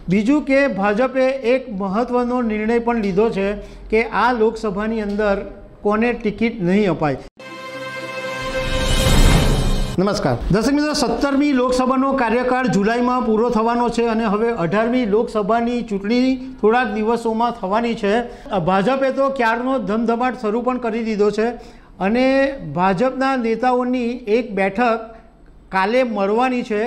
बीजू के भाजपे एक महत्वनो निर्णय पण लीधो छे कि आ लोकसभानी अंदर कोने टिकिट नहीं अपाय। नमस्कार दर्शक मित्रों, 17મી लोकसभानो कार्यकाल जुलाई में पूरो थवानो छे अने हवे 18મી लोकसभानी चूंटणी थोड़ा दिवसों में थवानी छे। भाजपे तो क्यारनो धमधमाट शरू पण करी दीधो छे अने भाजपना नेताओनी एक बैठक काले मळवानी छे।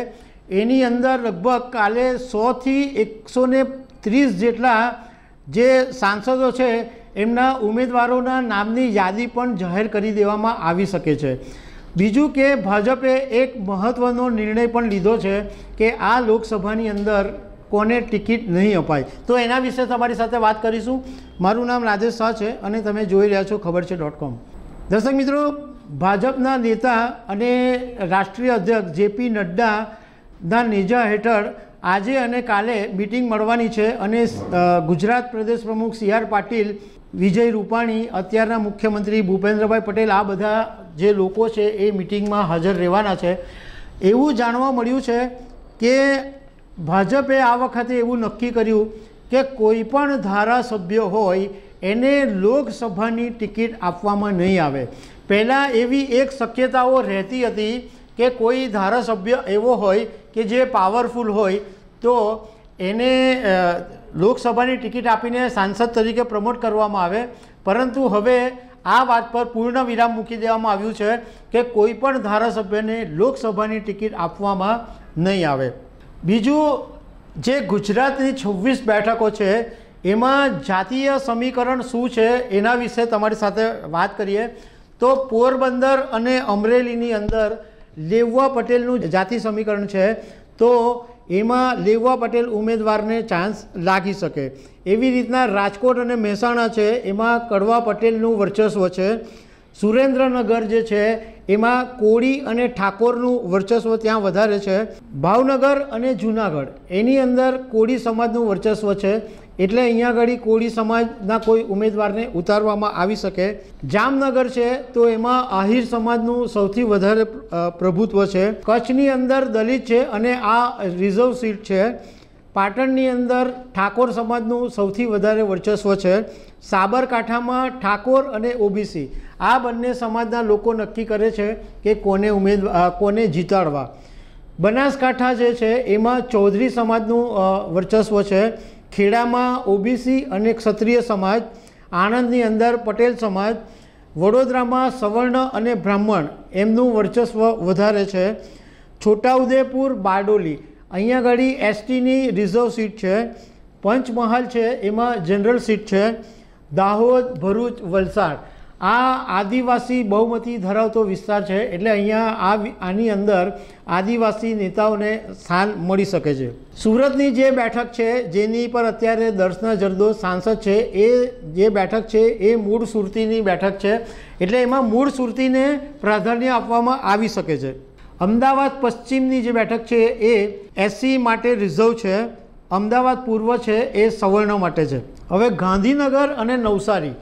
एनी अंदर लगभग काले 100 થી 130 जेटला जे सांसदों छे एमना उम्मीदवारों नामनी यादी पण जाहिर करी देवामां आवी शके छे। बीजू के भाजपे एक महत्वनो निर्णय पण लीधो छे कि आ लोकसभानी अंदर कोने टिकिट नहीं अपाय। तो एना विषे तमारी साथे वात करीशुं। मारुं नाम राजेश शाह छे अने तमे जोई रह्या छो खबर छे .com। दर्शक मित्रों, भाजपना नेता अने राष्ट्रीय अध्यक्ष जेपी नड्डा ना नेजा हेठळ आजे अने काले मीटिंग मळवानी छे अने गुजरात प्रदेश प्रमुख CR पाटील, विजय रूपाणी, अत्याરના मुख्यमंत्री भूपेन्द्रभाई पटेल आ बधा जे लोको छे ए मीटिंग में हाजर रहेवाना छे। एवुं जाणवा मळ्युं छे के भाजपे आ वखते एवुं नक्की कर्युं के कोईपण धारासभ्य होय एने लोकसभानी टिकिट आपवामां नहीं आवे। पहला एवी एक शक्यताओ रहती हती कि कोई धारासभ्य एवो होय कि जे पावरफुल होय तो एने लोकसभानी टिकिट आपीने सांसद तरीके प्रमोट करवामां आवे, परंतु हवे आ बात पर पूर्ण विराम मूकी देवामां आव्युं छे कि कोईपण धारासभ्यने लोकसभानी टिकिट आपवामां नहीं आवे। बीजू जे गुजरातनी 26 बेठको छे एमां जातीय समीकरण शुं छे एना विषे तमारी साथे वात करीए तो पोरबंदर अने अमरेलीनी अंदर लेवा पटेलનું जाति समीकरण है तो एमां लेवा पटेल उम्मीदवारने चांस लागी सके। एवी रीतना राजकोट अने महेसाणा है एमां कड़वा पटेलનું वर्चस्व है। सुरेन्द्रनगर जे छे एमां कोળી अने ठाकोरનું वर्चस्व त्यां वधारे छे। भावनगर अने जूनागढ़ एनी अंदर कोળી समाजનું वर्चस्व है एटले अहींया गळी कोળી समाजना कोई उम्मीदवारने उतारवामां आवी शके। जामनगर है तो एमां आहिर समाजનું सौथी वधारे प्रभुत्व है। कच्छनी अंदर दलित है अने आ रिजर्व सीट है। पाटणनी अंदर ठाकोर समाजનું सौथी वधारे वर्चस्व है। साबरकांठामां ठाकोर अने ओबीसी आ बंने समाजना लोको नक्की करे छे कि कोने जीताडवा। बनासकांठा जे छे एमां चौधरी समाजનું वर्चस्व है। खेड़ामां ओबीसी अने क्षत्रिय समाज, आणंदनी अंदर पटेल समाज, वडोदरामां सवर्ण अने ब्राह्मण एमनुं वर्चस्व वधारे छे। छोटाउदेपुर, बारडोली अहींया गळी एसटीनी रिजर्व सीट है। पंचमहाल है एमां जनरल सीट है। दाहोद, भरूच, वलसाड आ आदिवासी बहुमती धरावतो विस्तार है एटले अहींया आनी अंदर आदिवासी नेताओने स्थान मळी शके छे। सूरतनी जे बैठक है जेनी पर अत्यारे दर्शना जरदोश सांसद है ए जे बैठक है ए मूळ सुरतीनी बैठक है एटले एमां मूळ सुरतीने प्राधान्य आपवामां आवी शके छे। अमदावाद पश्चिमनी जे बैठक है ए SC माटे रिजर्व है। अमदावाद पूर्व है ए सवर्ण माटे छे। हवे गांधीनगर अने नवसारी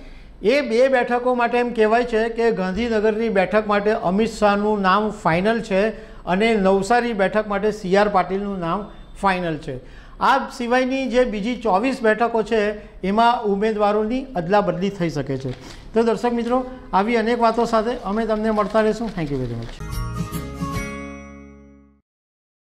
ए बे बैठकों माटे एम कहेवाय छे कि गांधीनगरनी बैठक माटे अमित शाहनुं नाम फाइनल है अने नवसारी बैठक माटे CR पाटीलनुं नाम फाइनल है। आ सिवायनी जे बीजी 24 बैठकों है एमां उम्मीदवारोनी अदला बदली थई शके छे। तो दर्शक मित्रों, आवी अनेक वातो साथे अमे तमने मळता रहेशुं। Thank you very much.